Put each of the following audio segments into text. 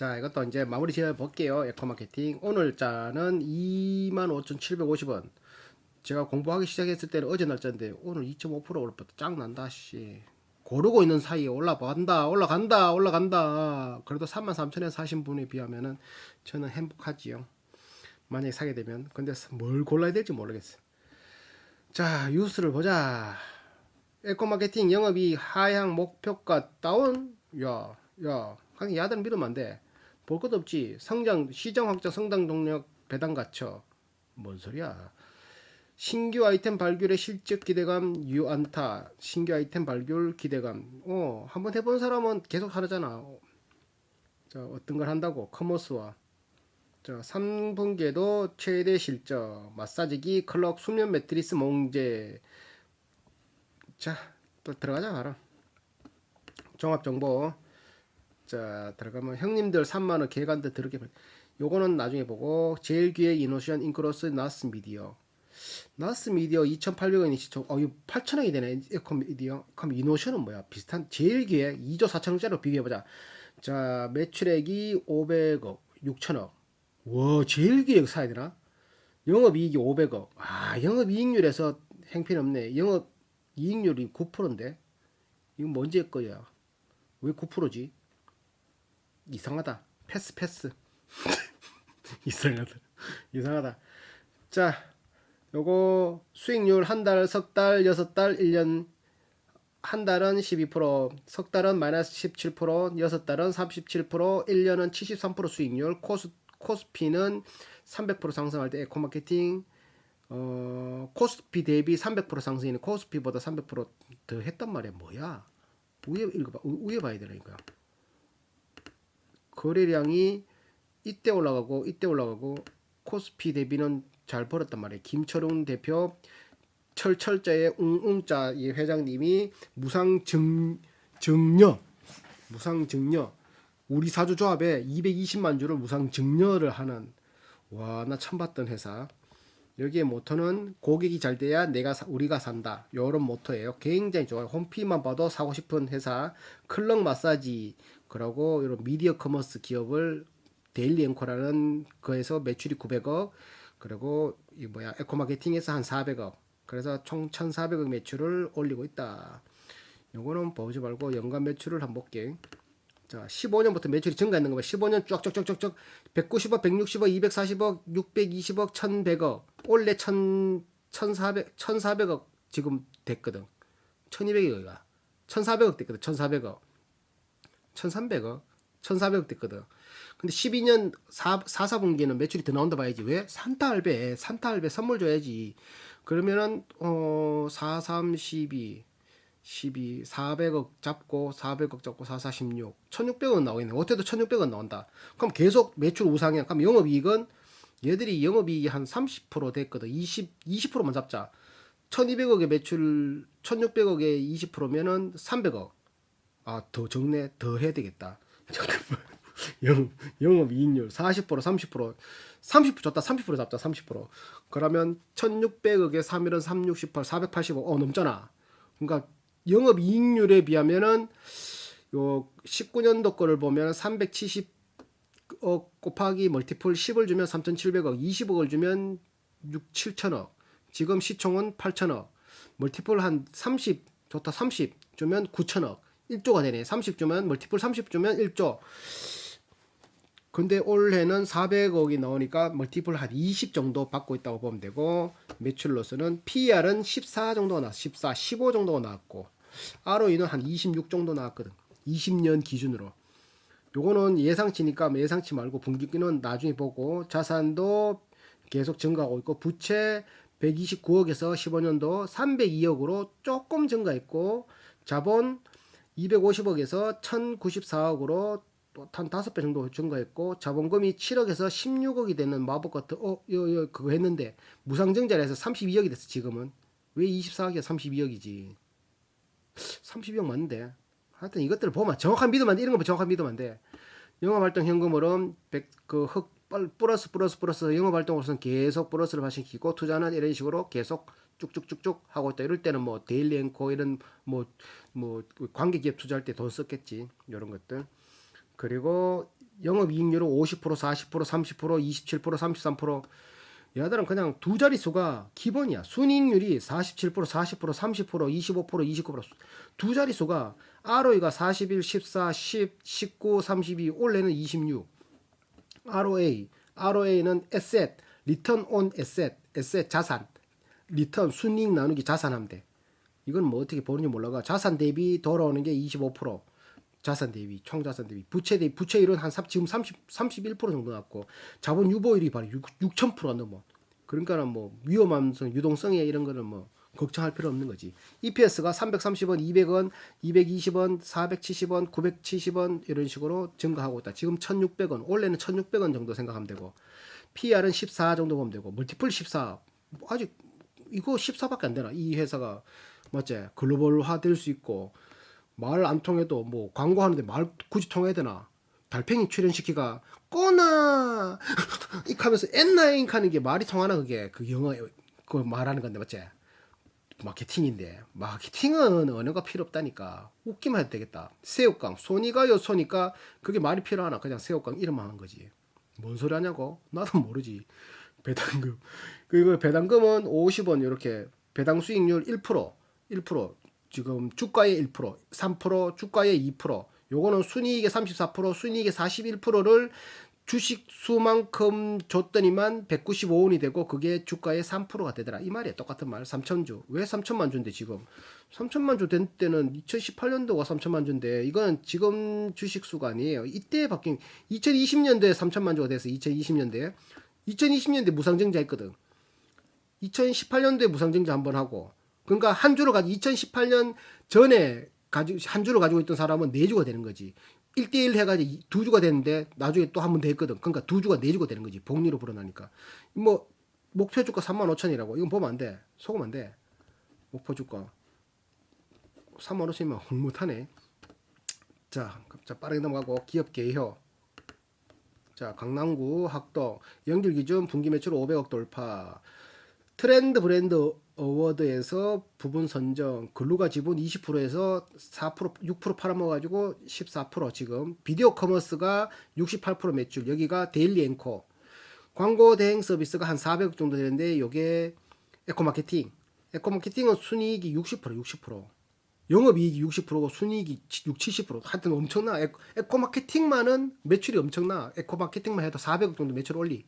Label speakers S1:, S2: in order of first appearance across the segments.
S1: 자, 이것도 이제 마무리 지어 볼게요. 에코마케팅. 오늘 자는 25,750원. 제가 공부하기 시작했을 때는 어제 날짜인데 오늘 2.5% 올랐다. 짱난다, 씨. 고르고 있는 사이에 올라간다. 그래도 33,000에 사신 분에 비하면은 저는 행복하지요. 만약에 사게 되면. 근데 뭘 골라야 될지 모르겠어요. 자, 뉴스를 보자. 에코마케팅 영업이 하향 목표가 다운? 그냥 야들 믿으면 안 돼. 볼 것도 없지. 시장 확장 성장 동력 배당 갖춰. 뭔 소리야. 신규 아이템 발굴의 실적 기대감 유안타. 신규 아이템 발굴 기대감. 한번 해본 사람은 계속 하잖아. 자, 어떤 걸 한다고? 커머스와. 자, 3분기에도 최대 실적. 마사지기, 클럭, 수면 매트리스, 몽제. 자, 또 들어가자, 바로. 종합정보. 자, 들어가면 형님들 3만원 개간데 들어게. 요거는 나중에 보고. 제일 기획 이노션 인크로스 나스 미디어. 나스 미디어 2,800원이 시총. 이거 8,000원이 되네. 에코 미디어. 그럼 이노션은 뭐야? 비슷한 제일 기획 2조 4천억짜리로 비교해보자. 자, 매출액이 500억, 6천억. 와, 제일 기획 사야 되나? 영업이익이 500억. 영업이익률에서 행편없네. 영업이익률이 9%인데? 이건 뭔지 거야? 왜 9%지? 이상하다. 패스. 이상하다. 자, 요거 수익률 한 달, 석 달, 6달, 1년. 한 달은 12%, 석 달은 마이너스 17%, 6달은 37%, 1년은 73% 수익률. 코스피는 300% 상승할 때 에코마케팅 코스피 대비 300% 상승이네. 코스피보다 300%더 했단 말이야. 뭐야? 위에 봐야 되니까. 거래량이 이때 올라가고 코스피 대비는 잘 벌었단 말이에요. 김철웅 대표 철자의 웅웅자 이 회장님이 무상증녀 우리 사주 조합에 220만 주를 무상증녀를 하는, 와, 나 처음 봤던 회사. 여기에 모토는 고객이 잘 돼야 우리가 산다. 요런 모토예요. 굉장히 좋아요. 홈피만 봐도 사고 싶은 회사. 클럭 마사지, 그러고 이런 미디어 커머스 기업을 데일리 앵커라는 거에서 매출이 900억, 그리고 에코마케팅에서 한 400억. 그래서 총 1,400억 매출을 올리고 있다. 요거는 보지 말고 연간 매출을 한번 볼게. 자, 15년부터 매출이 증가했는 거 봐. 15년 쫙쫙쫙쫙 190억, 160억, 240억, 620억, 1100억. 올해 1400억 지금 됐거든. 1200억이가. 1400억 됐거든. 1400억. 1300억. 1400억 됐거든. 근데 12년 4분기는 매출이 더 나온다 봐야지. 왜? 산타 할배 선물 줘야지. 그러면은 4, 3, 12 400억 잡고 4, 4, 16 1600원 나오겠네. 어때도 1600원 나온다. 그럼 계속 매출 우상이야. 그럼 영업이익은 얘들이 영업이익이 한 30% 됐거든. 20%만 잡자. 1200억의 매출 1600억에 20%면은 300억. 더 적네. 더 해야 되겠다. 잠깐만. 영업이익률 40%, 30% 줬다. 30% 잡자. 30%. 그러면 1600억에 3일은 3, 6, 18, 480억. 넘잖아. 그러니까 영업이익률에 비하면은 요 19년도 거를 보면 370억 곱하기 멀티플 10을 주면 3,700억, 20억을 주면 6, 7천억. 지금 시총은 8천억. 멀티플 한 30 좋다. 30 주면 9천억. 1조가 되네. 30 주면 멀티플 30 주면 1조. 근데 올해는 400억이 나오니까 멀티플 한 20 정도 받고 있다고 보면 되고, 매출로서는 PER은 14 정도가 나왔어. 14, 15 정도가 나왔고, ROE는 한 26 정도 나왔거든. 20년 기준으로. 요거는 예상치니까 예상치 말고 분기는 나중에 보고, 자산도 계속 증가하고 있고, 부채 129억에서 15년도 302억으로 조금 증가했고, 자본 250억에서 1094억으로 한 5배 정도 증가했고, 자본금이 7억에서 16억이 되는 마법 같은 그거 했는데 무상증자해서 32억이 됐어. 지금은 왜 24억이야? 32억이지. 32억 맞는데. 하여튼 이것들을 보면 정확한 믿으면 안 돼. 이런 거 정확한 믿으면 안 돼. 영업활동 현금으로 플러스 영업활동으로서는 계속 플러스를 발생시키고, 투자는 이런 식으로 계속 쭉쭉쭉쭉 하고 있다. 이럴 때는 뭐 데일리 앵커 이런 뭐 관계기업 투자할 때 돈 썼겠지. 이런 것들. 그리고 영업이익률은 50%, 40%, 30%, 27%, 33%. 얘들은 그냥 두 자릿수가 기본이야. 순이익률이 47%, 40%, 30%, 25%, 29%두 자릿수가 ROE가 41, 14, 10, 19, 32, 올해는 26. ROA는 asset, return on asset 자산, 리턴 순이익 나누기 자산하면 돼. 이건 뭐 어떻게 보는지 몰라가 자산 대비 돌아오는 게 25%. 자산 대비, 총자산 대비, 부채 대비, 부채율은 지금 31% 정도 났고, 자본 유보율이 바로 6,000%가 넘어. 그러니까는 뭐, 위험함성, 유동성에 이런 거는 뭐, 걱정할 필요 없는 거지. EPS가 330원, 200원, 220원, 470원, 970원, 이런 식으로 증가하고 있다. 지금 1,600원, 원래는 1,600원 정도 생각하면 되고, PR은 14 정도 보면 되고, 멀티플 14. 아직, 이거 14밖에 안 되나? 이 회사가, 맞지? 글로벌화 될 수 있고, 말 안 통해도 뭐 광고하는데 말 굳이 통해야 되나? 달팽이 출연시키가 꼬나 이 하면서 엔나잉 하는 게 말이 통하나 그게 그 영어 그 말하는 건데 맞지? 마케팅인데 마케팅은 언어가 필요 없다니까 웃기만 해도 되겠다. 새우깡 손이가요 손이가 그게 말이 필요하나? 그냥 새우깡 이름만 한 거지. 뭔 소리 하냐고? 나도 모르지. 배당금 그리고 배당금은 50원 이렇게 배당 수익률 1% 지금 주가의 1%, 3%, 주가의 2%. 요거는 순이익의 34%, 순이익의 41%를 주식 수만큼 줬더니만 195원이 되고 그게 주가의 3%가 되더라. 이 말이야. 똑같은 말. 3천주. 왜 3천만 주인데 지금? 3천만 주 된 때는 2018년도가 3천만 주인데 이건 지금 주식 수가 아니에요. 이때 바뀐 2020년도에 3천만 주가 돼서 2020년도에 2020년도에 무상증자 했거든. 2018년도에 무상증자 한번 하고 그러니까 한 주를 가지고 2018년 전에 한 주를 가지고 있던 사람은 4주가 되는 거지. 1대1 해가지고 2주가 되는데 나중에 또 한 번 더 했거든. 그러니까 2주가 4주가 되는 거지. 복리로 불어나니까. 뭐 목표 주가 35,000이라고. 이건 보면 안 돼. 속으면 안 돼. 목표 주가 35,000이면 훌뭇하네. 자 빠르게 넘어가고 기업 개요. 자 강남구 학동 연결 기준 분기 매출 500억 돌파. 트렌드 브랜드 어워드에서 부분 선정 글루가 지분 20%에서 4% 6% 팔아먹어가지고 14% 지금 비디오 커머스가 68% 매출 여기가 데일리 앵커 광고 대행 서비스가 한 400억 정도 되는데 요게 에코마케팅은 순이익이 60% 영업이익이 60%고 순이익이 70% 하여튼 엄청나. 에코마케팅만은 매출이 엄청나. 에코마케팅만 해도 400억 정도 매출 올리.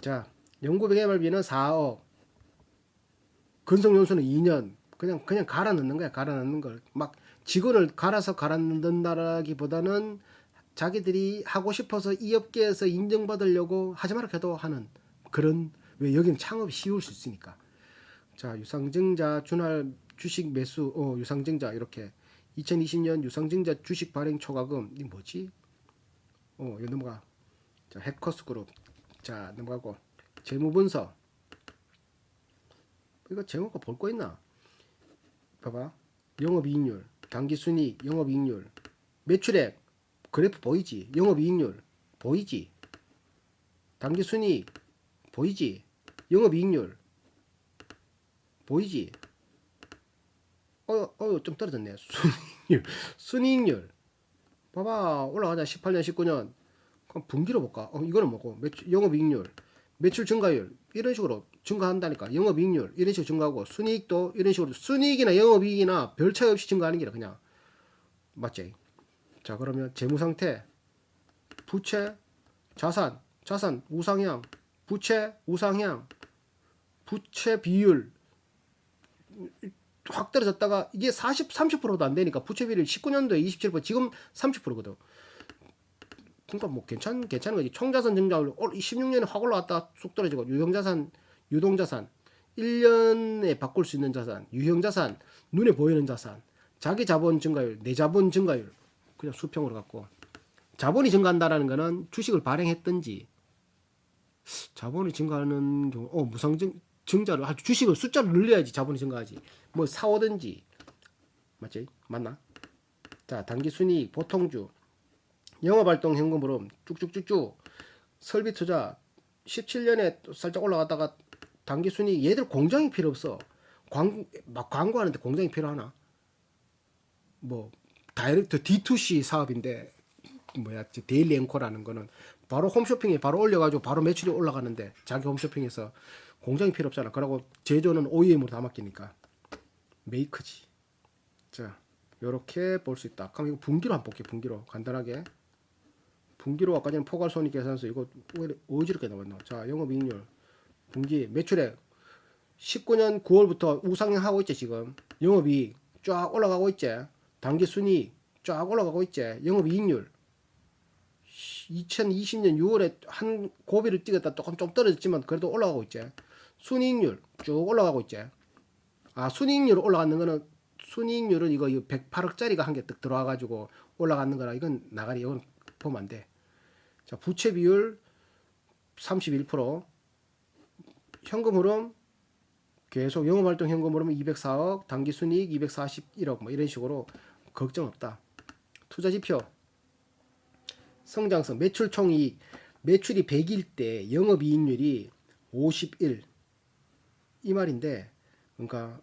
S1: 자 연구개발비는 4억 근속연수는 2년 그냥 갈아 넣는 거야. 갈아 넣는 걸 막 직원을 갈아서 갈아 넣는다라기보다는 자기들이 하고 싶어서 이 업계에서 인정받으려고 하지 마라 해도 하는 그런 왜 여기는 창업이 쉬울 수 있으니까. 자 유상증자 준할 주식 매수 유상증자 이렇게 2020년 유상증자 주식 발행 초과금 이 뭐지? 이거 넘어가. 자 해커스 그룹 자 넘어가고 재무분석 이거 재무가 볼 거 있나? 봐봐. 영업이익률, 당기순이익, 영업이익률, 매출액, 그래프 보이지? 영업이익률 보이지? 당기순이익 보이지? 영업이익률 보이지? 좀 떨어졌네. 순이익률. 봐봐. 올라가자. 18년, 19년. 그럼 분기로 볼까? 이거는 뭐고? 영업이익률, 매출 증가율 이런 식으로 증가한다니까. 영업이익률 이런 식으로 증가하고 순이익도 이런 식으로 순이익이나 영업이익이나 별 차이 없이 증가하는 게라 그냥 맞지? 자 그러면 재무상태 부채 자산 우상향 부채 우상향 부채 비율 확 떨어졌다가 이게 30%도 안 되니까 부채 비율이 19년도에 27% 지금 30%거든. 그러니까 뭐 괜찮은 거지. 총자산 증가율 16년에 확 올라갔다 쑥 떨어지고 유동자산 1년에 바꿀 수 있는 자산 유형자산 눈에 보이는 자산 자기 자본 증가율 내 자본 증가율 그냥 수평으로 갖고 자본이 증가한다라는 거는 주식을 발행했든지 자본이 증가하는 경우 증자를 아주 주식을 숫자를 늘려야지 자본이 증가하지 뭐 사오든지 맞지? 맞나? 자 단기순이익 보통주 영업활동 현금흐름 쭉쭉쭉쭉 설비투자 17년에 살짝 올라갔다가 단기순이익 얘들 공장이 필요 없어. 막 광고하는데 공장이 필요하나? 뭐 다이렉트 D2C 사업인데 데일리 앵커라는 거는 바로 홈쇼핑에 바로 올려가지고 바로 매출이 올라가는데 자기 홈쇼핑에서 공장이 필요 없잖아. 그러고 제조는 OEM으로 다 맡기니까 메이크지. 자, 요렇게 볼 수 있다. 그럼 이거 분기로 한번 볼게요. 분기로 간단하게. 분기로 아까 전에 포괄손익계산서 이거 왜 어지럽게 나왔노? 자, 영업이익률 분기 매출액 19년 9월부터 우상향하고 있지 지금. 영업이익 쫙 올라가고 있지. 당기순이익 쫙 올라가고 있지. 영업이익률 2020년 6월에 한 고비를 찍었다 조금 좀 떨어졌지만 그래도 올라가고 있지. 순이익률 쭉 올라가고 있지. 아, 순이익률 올라가는 거는 순이익률은 이거 108억짜리가 한 개 뜩 들어와가지고 올라가는 거라 이건 나가리 이건 보면 안 돼. 자, 부채 비율 31%, 현금 흐름 계속 영업활동 현금 흐름 204억, 당기순이익 241억 뭐 이런 식으로 걱정 없다. 투자 지표 성장성 매출 총이익 매출이 100일 때 영업이익률이 51 이 말인데 그러니까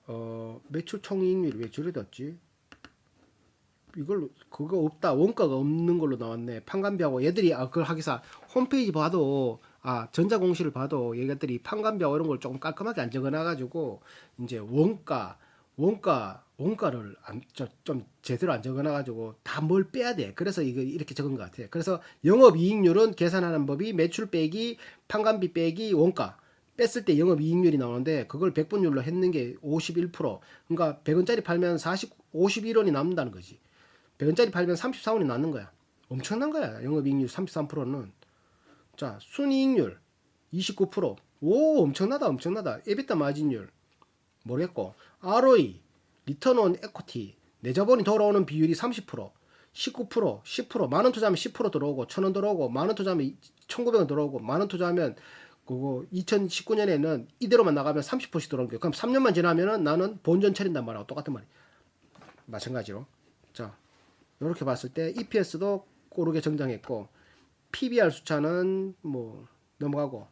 S1: 매출 총이익률이 왜 저래 됐지? 이걸 그거 없다 원가가 없는 걸로 나왔네. 판관비하고 얘들이 그걸 하기사 홈페이지 봐도 전자공시를 봐도 얘들이 판관비하고 이런 걸 조금 깔끔하게 안 적어놔가지고 이제 원가를 좀 제대로 안 적어놔가지고 다 뭘 빼야 돼. 그래서 이거 이렇게 적은 것 같아. 그래서 영업이익률은 계산하는 법이 매출 빼기 판관비 빼기 원가 뺐을 때 영업이익률이 나오는데 그걸 100분율로 했는 게 51%. 그러니까 100원짜리 팔면 51원이 남는다는 거지. 100원짜리 팔면 34원이 남는 거야. 엄청난 거야. 영업이익률 33%는. 자, 순이익률 29%. 오, 엄청나다. 에비타 마진율 모르겠고, ROE, 리턴 온 에쿼티, 내 자본이 돌아오는 비율이 30%, 19%, 10%, 만원 투자하면 10% 들어오고, 1,000원 들어오고, 만원 투자하면 1,900원 들어오고, 만원 투자하면 그거 2019년에는 이대로만 나가면 30%씩 들어오는 거예요. 그럼 3년만 지나면은 나는 본전 차린단 말하고 똑같은 말이에요. 마찬가지로. 자, 이렇게 봤을 때 EPS도 고르게 정장했고, PBR 숫자는 뭐 넘어가고,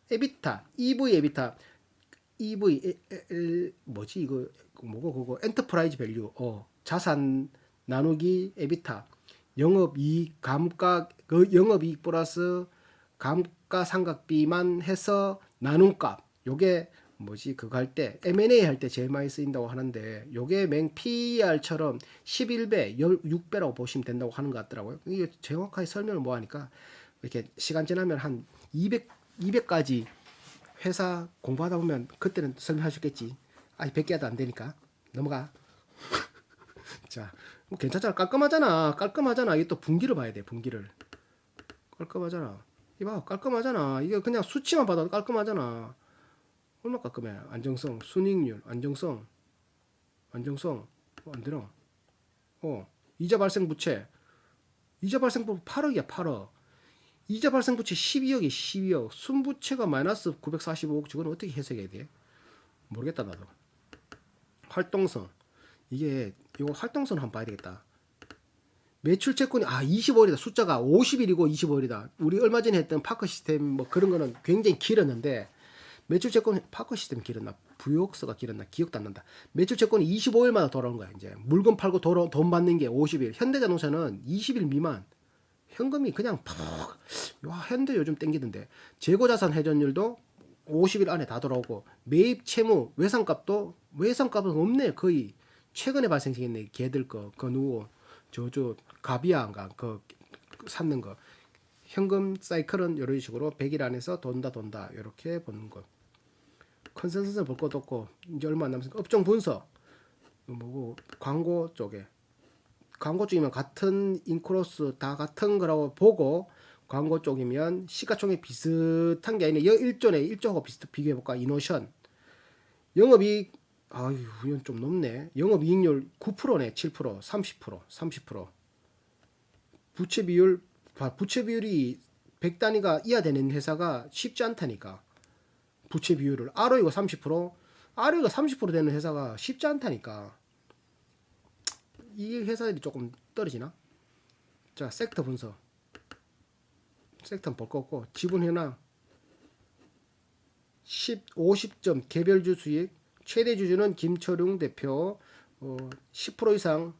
S1: 에비타, EV 에비타, 뭐지 이거 뭐고 그거 엔터프라이즈 밸류 자산 나누기 에비타 영업이익 감가 영업이익 플러스 감가상각비만 해서 나눈 값 요게 뭐지 그거 할 때 M&A 할 때 제일 많이 쓰인다고 하는데 요게 맹 PER처럼 11배 16배라고 보시면 된다고 하는 것 같더라고요. 이게 정확하게 설명을 뭐 하니까 이렇게 시간 지나면 한 200까지 회사 공부하다 보면 그때는 설명하셨겠지. 100개도 안 되니까 넘어가. 자, 뭐 괜찮잖아. 깔끔하잖아. 이게 또 분기를 봐야 돼. 분기를. 깔끔하잖아. 이봐, 깔끔하잖아. 이게 그냥 수치만 봐도 깔끔하잖아. 얼마나 깔끔해. 안정성, 순이익률, 안정성. 안 되나? 이자 발생 부채. 이자 발생 부채 8억이야, 8억. 이자 발생 부채 12억이 12억. 순부채가 마이너스 945억. 저건 어떻게 해석해야 돼? 모르겠다 나도. 활동성. 이게 이거 활동성 한번 봐야 되겠다. 매출 채권이 25일이다. 숫자가 50일이고 25일이다. 우리 얼마 전에 했던 파커 시스템 뭐 그런 거는 굉장히 길었는데 매출 채권 파커 시스템 길었나? 부역서가 길었나? 기억도 안 난다. 매출 채권이 25일마다 돌아오는 거야. 이제 물건 팔고 돈 받는 게 50일. 현대자동차는 20일 미만. 현금이 그냥 현대 요즘 땡기던데. 재고자산 회전율도 50일 안에 다 돌아오고 매입 채무 외상값은 없네. 거의 최근에 발생했네. 걔들 그 누구 저저 가비아인가 그 샀는 거. 현금 사이클은 이런 식으로 100일 안에서 돈다 이렇게 보는 거. 컨센서스 볼 것도 없고 이제 얼마 안 남았으니까 업종 분석 뭐고 광고 쪽이면 같은 인크로스 다 같은 거라고 보고 광고 쪽이면 시가총액 비슷한 게 아니라 1조하고 비교해볼까. 이노션 영업이익 이건 좀 높네. 영업이익률 9%네. 7% 30% 부채 비율이 100단위가 이하되는 회사가 쉽지 않다니까. 부채 비율을 ROE가 30% 되는 회사가 쉽지 않다니까. 이 회사들이 조금 떨어지나? 자, 섹터 분석. 섹터는 볼 거 없고 지분 현황 50점 개별주 수익 최대 주주는 김철웅 대표 10% 이상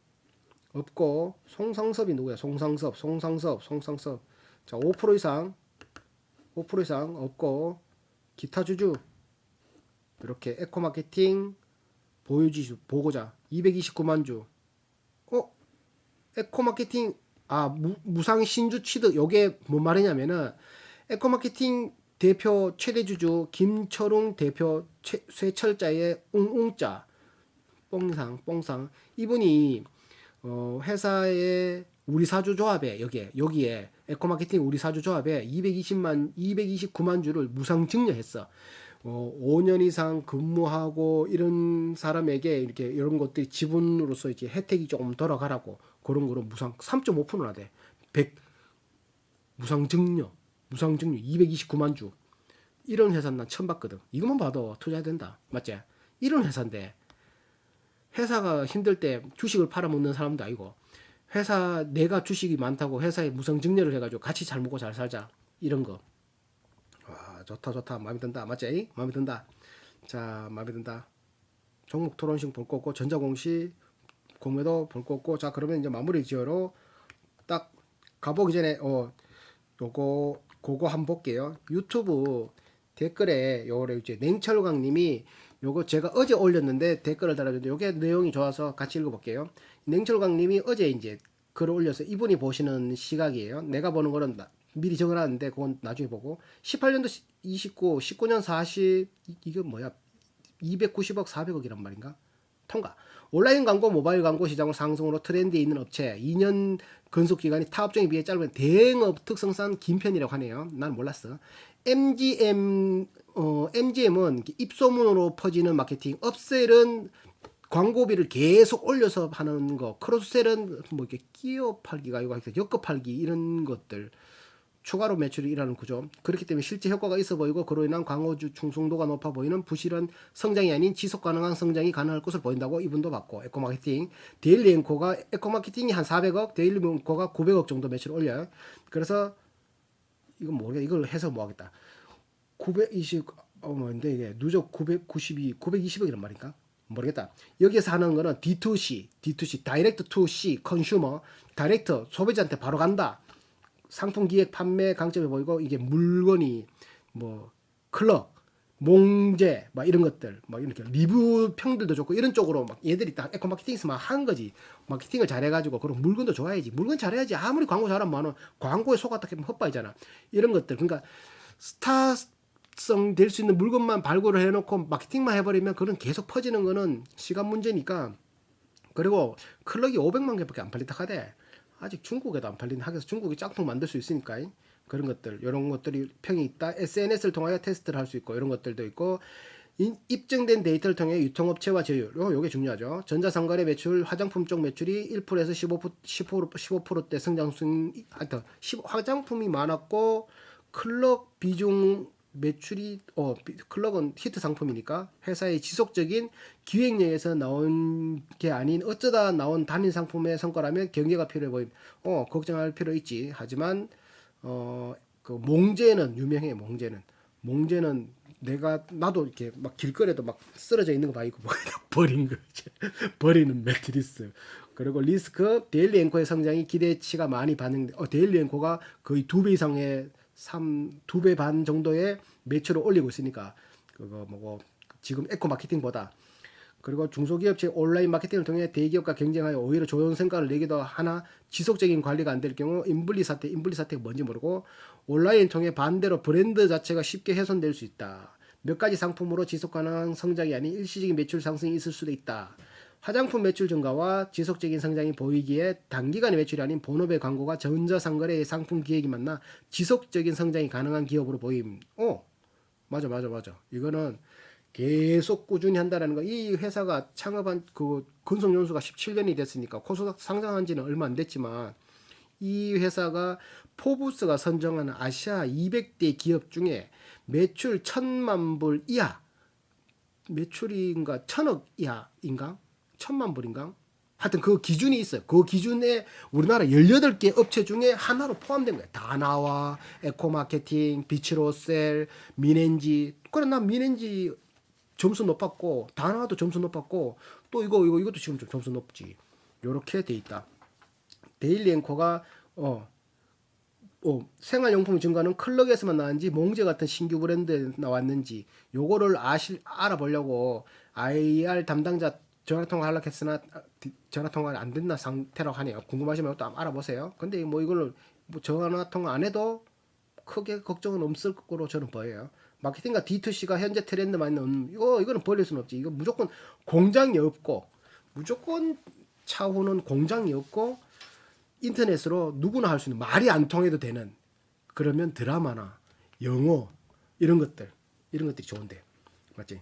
S1: 없고 송상섭이 누구야? 송상섭. 자, 5% 이상 없고 기타 주주 이렇게 에코마케팅 보유지수 보고자 229만 주. 에코마케팅 무상 신주 취득. 요게 뭔 말이냐면은 에코마케팅 대표 최대 주주 김철웅 대표 쇠철자의 웅웅자 뽕상 이분이 회사의 우리 사주 조합에 여기에 에코마케팅 우리 사주 조합에 229만 주를 무상 증여했어. 5년 이상 근무하고 이런 사람에게 이렇게 이런 것들이 지분으로서 이제 혜택이 조금 돌아가라고 그런 거로 무상 3.5%나 돼. 100 무상 증여 229만 주. 이런 회사는 난 처음 봤거든. 이것만 봐도 투자해야 된다. 맞지? 이런 회사인데 회사가 힘들 때 주식을 팔아먹는 사람도 아니고 회사 내가 주식이 많다고 회사에 무상 증여를 해가지고 같이 잘 먹고 잘 살자 이런 거. 와 좋다 마음에 든다. 맞지? 마음에 든다. 자 마음에 든다. 종목 토론식 볼 거 없고 전자공시 공매도 볼 거 없고 자 그러면 이제 마무리 지어로 딱 가보기 전에 그거 한번 볼게요. 유튜브 댓글에 요거를 이제 냉철광님이 요거 제가 어제 올렸는데 댓글을 달아줬는데 요게 내용이 좋아서 같이 읽어볼게요. 냉철광님이 어제 이제 글을 올려서 이분이 보시는 시각이에요. 내가 보는 거는 미리 적어놨는데 그건 나중에 보고 18년도 29, 19년 40 이게 뭐야 290억 400억이란 말인가? 통과. 온라인 광고, 모바일 광고 시장을 상승으로 트렌드에 있는 업체 2년 근속 기간이 타 업종에 비해 짧은 대행업 특성상 긴 편이라고 하네요. 난 몰랐어. MGM은 입소문으로 퍼지는 마케팅, 업셀은 광고비를 계속 올려서 하는 거, 크로스셀은 뭐 이렇게 끼어 팔기가 아니고 엮어 팔기 이런 것들. 추가로 매출이 일하는 구조. 그렇기 때문에 실제 효과가 있어 보이고 그로 인한 광고주 충성도가 높아 보이는 부실한 성장이 아닌 지속 가능한 성장이 가능할 것으로 보인다고 이분도 봤고 에코마케팅 데일리 앵코가 에코마케팅이 한 400억 데일리 앵코가 900억 정도 매출을 올려요. 그래서 이건 모르겠다. 이걸 해서 뭐 하겠다. 920 뭔데 이게 누적 920억이란 말인가? 모르겠다. 여기서 하는 거는 D2C 다이렉트 투 C 컨슈머 다이렉트 소비자한테 바로 간다. 상품 기획 판매 강점이 보이고 이게 물건이 뭐 클럽 몽제 막 이런 것들 막 이렇게 리뷰 평들도 좋고 이런 쪽으로 막 얘들이 딱 에코 마케팅에서 막 한 거지. 마케팅을 잘해가지고 그런 물건도 좋아야지. 물건 잘해야지. 아무리 광고 잘하면 뭐하노 광고에 속았다 하면 헛바이잖아. 이런 것들 그러니까 스타성 될 수 있는 물건만 발굴을 해놓고 마케팅만 해버리면 그런 계속 퍼지는 거는 시간 문제니까. 그리고 클럭이 500만 개밖에 안 팔린다 하대. 아직 중국에도 안 팔린 하겠어. 중국이 짝퉁 만들 수 있으니까 그런 것들 이런 것들이 평이 있다. SNS를 통하여 테스트를 할 수 있고 이런 것들도 있고 입증된 데이터를 통해 유통업체와 제휴 요게 중요하죠. 전자상거래 매출 화장품 쪽 매출이 1%에서 15%대 성장성 하여튼 화장품이 많았고 클럭 비중 매출이 클럭은 히트 상품이니까 회사의 지속적인 기획력에서 나온 게 아닌 어쩌다 나온 단일 상품의 성과라면 경계가 필요해 보임. 걱정할 필요 있지. 하지만 그 몽제는 유명해. 몽제는 나도 이렇게 막 길거리에도 막 쓰러져 있는 거 봐. 이거 버린 거 버리는 매트리스. 그리고 리스크 데일리 앵커의 성장이 기대치가 많이 반영돼. 데일리 앵커가 거의 2배 이상의 2배 반 정도의 매출을 올리고 있으니까 그거 뭐고 지금 에코 마케팅보다. 그리고 중소기업체 온라인 마케팅을 통해 대기업과 경쟁하여 오히려 좋은 성과를 내기도 하나 지속적인 관리가 안 될 경우 인블리 사태가 뭔지 모르고 온라인 통해 반대로 브랜드 자체가 쉽게 훼손될 수 있다. 몇 가지 상품으로 지속 가능한 성장이 아닌 일시적인 매출 상승이 있을 수도 있다. 화장품 매출 증가와 지속적인 성장이 보이기에 단기간의 매출이 아닌 본업의 광고가 전자상거래의 상품 기획이 만나 지속적인 성장이 가능한 기업으로 보임. 맞아. 이거는 계속 꾸준히 한다라는 거. 이 회사가 창업한 그 근속 연수가 17년이 됐으니까 코스닥 상장한 지는 얼마 안 됐지만 이 회사가 포브스가 선정하는 아시아 200대 기업 중에 매출 1,000만 불 이하 매출인가 1,000억 이하인가 1,000만 불인가 하여튼 그 기준이 있어요. 그 기준에 우리나라 18개 업체 중에 하나로 포함된 거예요. 다나와 에코마케팅 비치로셀 미넨지. 그래 난 미넨지 점수 높았고 다나와도 점수 높았고 또 이것도 지금 좀 점수 높지. 요렇게 돼 있다. 데일리 앵커가 생활용품 증가는 클럭에서만 나왔는지 몽제 같은 신규 브랜드에 나왔는지 요거를 알아보려고 IR 담당자 전화통화 하려고 했으나 전화통화가 안 됐나 상태라고 하네요. 궁금하시면 또 알아보세요. 근데 뭐 이걸 뭐 전화통화 안 해도 크게 걱정은 없을 거로 저는 보여요. 마케팅과 D2C가 현재 트렌드만 있는 이거는 버릴 수는 없지. 이거 무조건 공장이 없고 무조건 차후는 공장이 없고 인터넷으로 누구나 할 수 있는 말이 안 통해도 되는 그러면 드라마나 영어 이런 것들이 좋은데 맞지?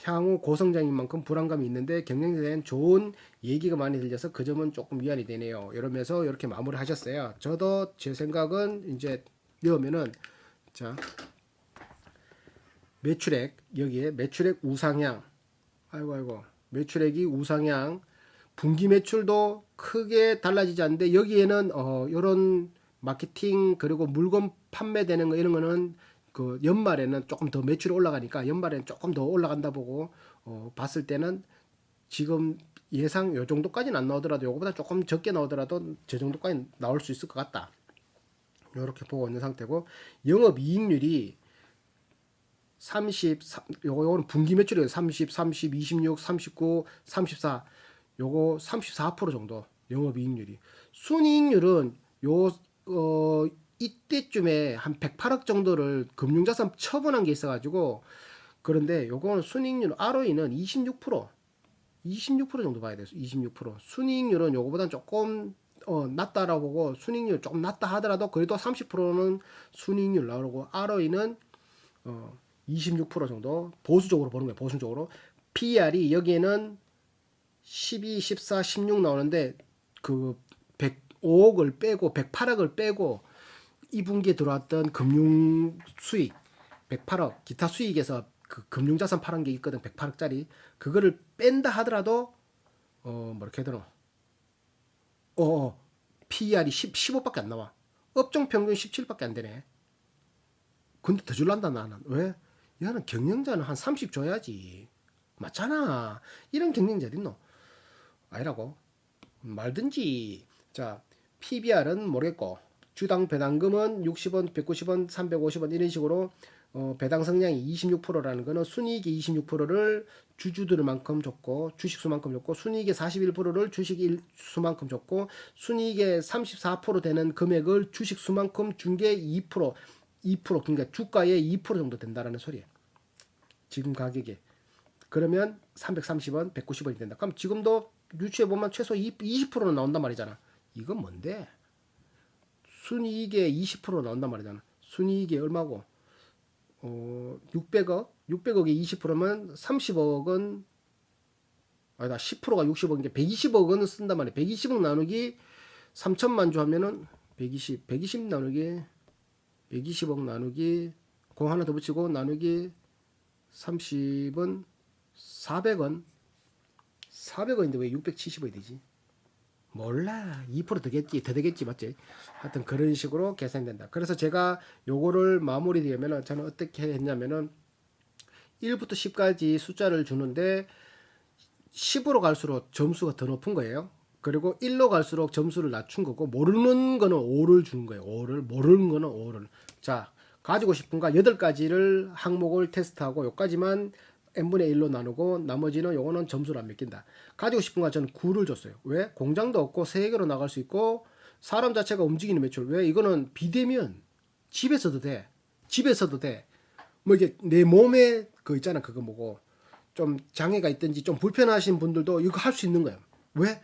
S1: 향후 고성장인 만큼 불안감이 있는데 경쟁에 대한 좋은 얘기가 많이 들려서 그 점은 조금 위안이 되네요. 이러면서 이렇게 마무리 하셨어요. 저도 제 생각은 이제 넣으면은 자 매출액 여기에 매출액 우상향 아이고 매출액이 우상향 분기 매출도 크게 달라지지 않는데 여기에는 이런 마케팅 그리고 물건 판매되는 거 이런 거는 그 연말에는 조금 더 매출이 올라가니까 연말에는 조금 더 올라간다 보고 봤을 때는 지금 예상 요 정도까지는 안 나오더라도 요거보다 조금 적게 나오더라도 저 정도까지 나올 수 있을 것 같다. 이렇게 보고 있는 상태고 영업이익률이 요거는 분기 매출이에요. 30, 26, 39, 34 요거 34% 정도 영업이익률이 순이익률은 이때쯤에 한 108억 정도를 금융자산 처분한 게 있어가지고 그런데 요거는 순이익률 ROE는 26% 정도 봐야 돼요. 26% 순이익률은 요거보단 조금 낮다라고 보고 순이익률 조금 낮다 하더라도 그래도 30%는 순이익률 나오고 ROE는 26% 정도 보수적으로 보는 거예요. 보수적으로 PER이 여기에는 12, 14, 16 나오는데 그 105억을 빼고 108억을 빼고 이 분기에 들어왔던 금융 수익 108억 기타 수익에서 그 금융자산 팔은 게 있거든 108억짜리 그거를 뺀다 하더라도 뭐렇게 하더라 PER이 15밖에 안 나와 업종 평균 17밖에 안 되네. 근데 더 줄란다 나는 왜? 얘는 경영자는 한 30 줘야지 맞잖아. 이런 경영자 어딨노? 아니라고 말든지. 자 PBR은 모르겠고 주당 배당금은 60원, 190원, 350원 이런 식으로 배당 성량이 26%라는 거는 순이익이 26%를 주주들만큼 줬고 주식수만큼 줬고 순이익의 41%를 주식수만큼 줬고 순이익의 34% 되는 금액을 주식수만큼 준 게 2% 그러니까 주가의 2% 정도 된다라는 소리예요. 지금 가격에. 그러면 330원, 190원이 된다. 그럼 지금도 유추해 보면 최소 20%는 나온단 말이잖아. 이건 뭔데? 순이익의 20% 나온단 말이잖아. 순이익이 얼마고? 600억? 600억의 20%면 30억은 아니다. 10%가 60억인 게 120억은 쓴단 말이야. 120억 나누기 3천만 주 하면은 120 나누기 120억 나누기 공 하나 더 붙이고 나누기 30은 400원인데 왜 670원이 되지? 몰라. 2% 더 되겠지, 맞지? 하여튼 그런 식으로 계산된다. 그래서 제가 요거를 마무리되면은 저는 어떻게 했냐면은 1부터 10까지 숫자를 주는데 10으로 갈수록 점수가 더 높은 거예요. 그리고 1로 갈수록 점수를 낮춘 거고 모르는 거는 5를 주는 거예요. 5를 모르는 거는 5를. 자, 가지고 싶은 거 8가지를 항목을 테스트하고 요까지만 n분의 1로 나누고 나머지는 요거는 점수를 안 매긴다. 가지고 싶은 거 저는 9를 줬어요. 왜? 공장도 없고 세계로 나갈 수 있고 사람 자체가 움직이는 매출. 왜? 이거는 비대면 집에서도 돼. 집에서도 돼. 뭐 이게 내 몸에 그 있잖아. 그거 뭐고 좀 장애가 있든지 좀 불편하신 분들도 이거 할 수 있는 거예요. 왜?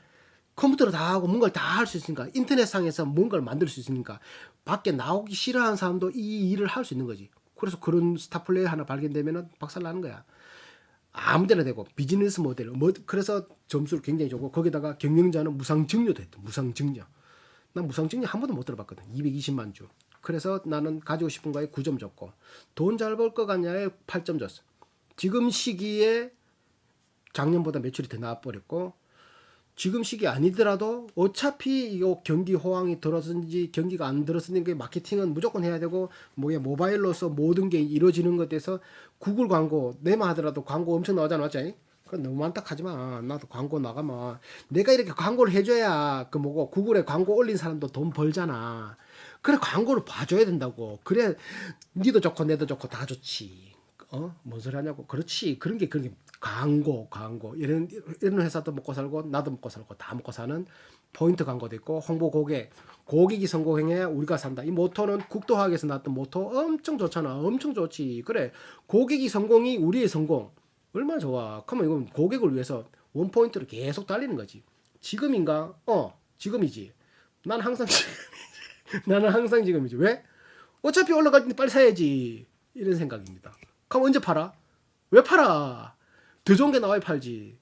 S1: 컴퓨터로 다 하고 뭔가를 다 할 수 있으니까 인터넷상에서 뭔가를 만들 수 있으니까 밖에 나오기 싫어하는 사람도 이 일을 할 수 있는 거지. 그래서 그런 스타 플레이어 하나 발견되면은 박살 나는 거야. 아무데나 되고 비즈니스 모델 그래서 점수를 굉장히 좋고 거기다가 경영자는 무상증료도 했다. 무상증료. 난 무상증료 한 번도 못 들어봤거든. 220만 주. 그래서 나는 가지고 싶은 거에 9점 줬고 돈 잘 벌 것 같냐에 8점 줬어. 지금 시기에 작년보다 매출이 더 나와버렸고 지금 시기 아니더라도 어차피 이거 경기 호황이 들었든지 경기가 안 들었든지 마케팅은 무조건 해야 되고 뭐야 모바일로서 모든 게 이루어지는 것에 대해서 구글 광고 내만 하더라도 광고 엄청 나오잖아 맞지? 그건 너무 많다하지 마. 나도 광고 나가면 내가 이렇게 광고를 해줘야 그 뭐고 구글에 광고 올린 사람도 돈 벌잖아. 그래 광고를 봐줘야 된다고. 그래 니도 좋고 내도 좋고 다 좋지. 뭔 소리 하냐고. 그렇지. 그런 게 광고 이런 회사도 먹고 살고 나도 먹고 살고 다 먹고 사는 포인트 광고도 있고 홍보 고객이 성공해야 우리가 산다. 이 모토는 국도화학에서 나왔던 모토 엄청 좋잖아. 엄청 좋지. 그래 고객이 성공이 우리의 성공. 얼마나 좋아. 그러면 이건 고객을 위해서 원포인트로 계속 달리는 거지. 지금인가? 지금이지. 난 항상 나는 항상 지금이지. 왜? 어차피 올라갈 때 빨리 사야지. 이런 생각입니다. 그럼 언제 팔아? 왜 팔아? 더 좋은 게 나와야 팔지.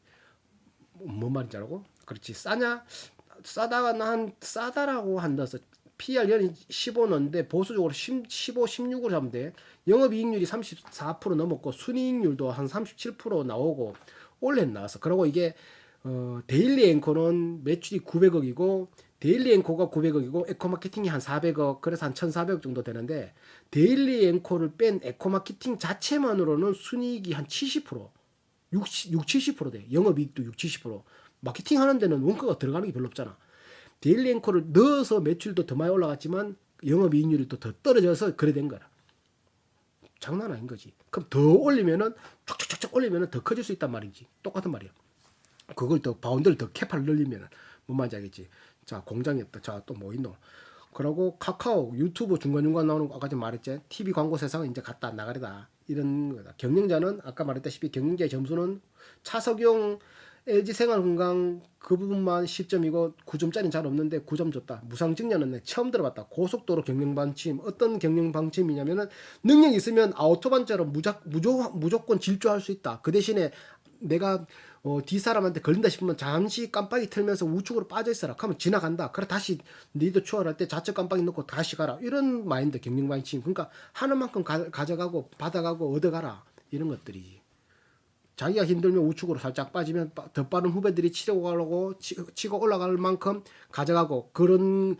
S1: 뭔 말인지 알고? 그렇지. 싸냐? 싸다라고 한다서 PR 연이 15는데 보수적으로 15, 16으로 잡으면 돼. 영업이익률이 34% 넘었고 순이익률도 한 37% 나오고 올해 나왔어. 그리고 이게 데일리 앵커는 매출이 900억이고 데일리 앵커가 900억이고 에코마케팅이 한 400억 그래서 한 1400억 정도 되는데 데일리 앵커를 뺀 에코마케팅 자체만으로는 순이익이 한 70% 70% 돼. 영업이익도 70% 마케팅 하는 데는 원가가 들어가는 게 별로 없잖아. 데일리 앵커를 넣어서 매출도 더 많이 올라갔지만 영업이익률이 또 더 떨어져서 그래 된 거라. 장난 아닌 거지. 그럼 더 올리면은 쫙쫙쫙 올리면은 더 커질 수 있단 말이지. 똑같은 말이야. 그걸 더 바운드를 더 캐파를 늘리면은 뭔 말인지 알겠지. 자 공장이었다. 자 또 뭐 있노? 그러고 카카오, 유튜브 중간중간 나오는 거 아까 좀 말했지. TV 광고 세상은 이제 갔다 나가리다. 이런 거다. 경영자는 아까 말했다시피 경영자의 점수는 차석용 LG 생활건강 그 부분만 10점이고 9점짜리는 잘 없는데 9점 줬다. 무상증nhận은 처음 들어봤다. 고속도로 경영방침. 어떤 경영방침이냐면은 능력 있으면 아우토반처럼 무조건 질주할 수 있다. 그 대신에 내가 뒷사람한테 걸린다 싶으면 잠시 깜빡이 틀면서 우측으로 빠져있어라. 그러면 지나간다. 그래 다시 니도 추월할 때 좌측 깜빡이 넣고 다시 가라. 이런 마인드 경영방침. 그러니까 하는 만큼 가져가고 받아가고 얻어가라. 이런 것들이지. 자기가 힘들면 우측으로 살짝 빠지면 더 빠른 후배들이 치고 올라갈 만큼 가져가고 그런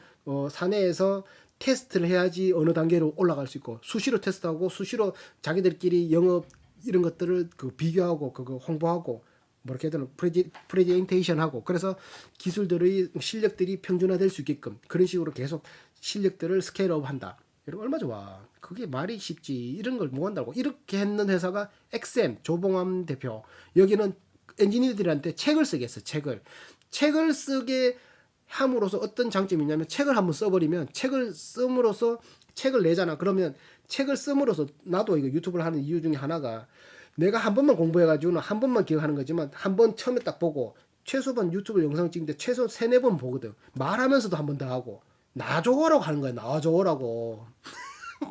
S1: 사내에서 테스트를 해야지 어느 단계로 올라갈 수 있고 수시로 테스트하고 수시로 자기들끼리 영업 이런 것들을 그 비교하고 그거 홍보하고 뭐 이렇게 되는 프레젠테이션 하고 그래서 기술들의 실력들이 평준화될 수 있게끔 그런 식으로 계속 실력들을 스케일업 한다. 이런 얼마 좋아. 그게 말이 쉽지. 이런 걸 뭐 한다고. 이렇게 했는 회사가 엑셈 조봉암 대표. 여기는 엔지니어들한테 책을 쓰겠어. 책을 쓰게 함으로써 어떤 장점이 있냐면 책을 한번 써버리면 책을 씀으로써 책을 내잖아. 그러면 책을 씀으로써 나도 이거 유튜브를 하는 이유 중에 하나가 내가 한 번만 공부해가지고는 한 번만 기억하는 거지만 한 번 처음에 딱 보고 최소한 유튜브 영상 찍는데 최소 3-4번 보거든. 말하면서도 한 번 더 하고 나줘라고 하는 거야. 나줘라고.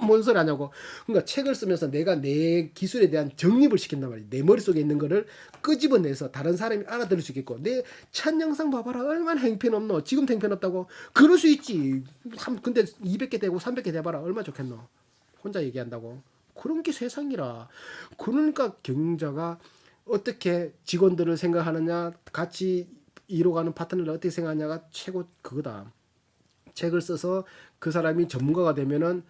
S1: 뭔 소리 하냐고. 그러니까 책을 쓰면서 내가 내 기술에 대한 정립을 시킨단 말이야. 내 머릿속에 있는 거를 끄집어내서 다른 사람이 알아들을 수 있겠고 내 첫 영상 봐봐라. 얼마나 형편없노. 지금도 형편없다고. 그럴 수 있지. 근데 200개 되고 300개 돼봐라. 얼마나 좋겠노. 혼자 얘기한다고. 그런 게 세상이라. 그러니까 경영자가 어떻게 직원들을 생각하느냐 같이 이뤄가는 파트너를 어떻게 생각하냐가 최고 그거다. 책을 써서 그 사람이 전문가가 되면은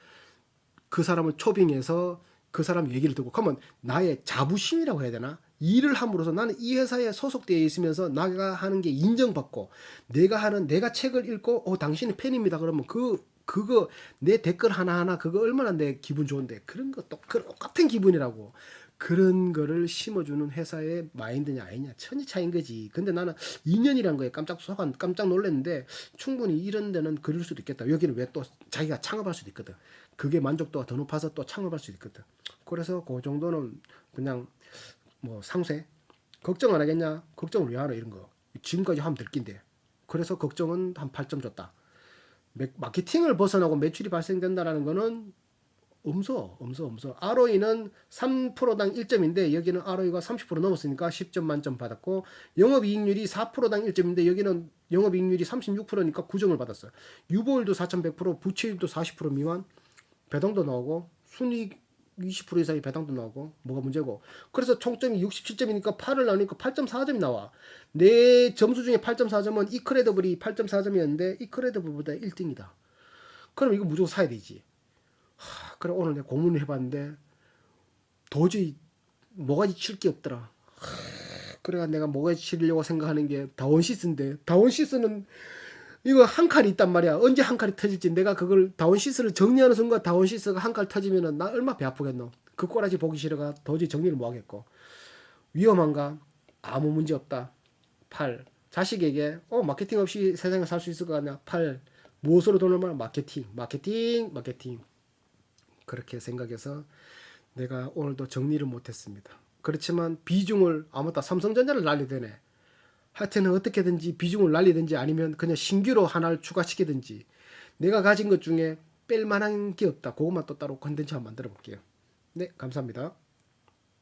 S1: 그 사람을 초빙해서 그 사람 얘기를 듣고 그러면 나의 자부심이라고 해야 되나? 일을 함으로써 나는 이 회사에 소속되어 있으면서 내가 하는 게 인정받고 내가 책을 읽고 당신의 팬입니다. 그러면 그거 내 댓글 하나하나 그거 얼마나 내 기분 좋은데 그런 거 똑같은 기분이라고. 그런 거를 심어주는 회사의 마인드냐 아니냐 천지 차이인 거지. 근데 나는 2년이란 거에 깜짝 놀랐는데 충분히 이런 데는 그럴 수도 있겠다. 여기는 왜 또 자기가 창업할 수도 있거든. 그게 만족도가 더 높아서 또 창업할 수도 있거든. 그래서 그 정도는 그냥 뭐 상쇄. 걱정 안 하겠냐? 걱정을 왜 하나 이런 거. 지금까지 하면 될 낀데. 그래서 걱정은 한 8점 줬다. 마케팅을 벗어나고 매출이 발생된다라는 거는 없어. ROE는 3%당 1점인데 여기는 ROE가 30% 넘었으니까 10점 만점 받았고 영업이익률이 4%당 1점인데 여기는 영업이익률이 36%니까 9점을 받았어요. 유보율도 4,100%, 부채율도 40% 미만, 배당도 나오고 순이익 20% 이상의 배당도 나오고 뭐가 문제고. 그래서 총점이 67점이니까 8을 나누니까 8.4점이 나와. 내 점수 중에 8.4점은 이크레더블이 8.4점이었는데 이크레더블보다 1등이다. 그럼 이거 무조건 사야 되지. 그래 오늘 내가 고민을 해봤는데 도저히 뭐가지 칠 게 없더라. 그래가 내가 뭐가 치려고 생각하는 게 다원시스인데, 다원시스는 이거 한 칼이 있단 말이야. 언제 한 칼이 터질지. 내가 그걸 다원시스를 정리하는 순간 다원시스가 한 칼 터지면은 나 얼마 배 아프겠노. 그 꼬라지 보기 싫어가 도저히 정리를 못 하겠고. 위험한가? 아무 문제 없다. 8. 자식에게 마케팅 없이 세상을 살 수 있을 것 같냐? 8. 무엇으로 돈을 벌어? 마케팅. 그렇게 생각해서 내가 오늘도 정리를 못했습니다. 그렇지만 비중을 맞다. 삼성전자를 날리되네. 하여튼 어떻게든지 비중을 날리든지 아니면 그냥 신규로 하나를 추가시키든지 내가 가진 것 중에 뺄 만한 게 없다. 그것만 또 따로 컨텐츠 한번 만들어 볼게요. 네, 감사합니다.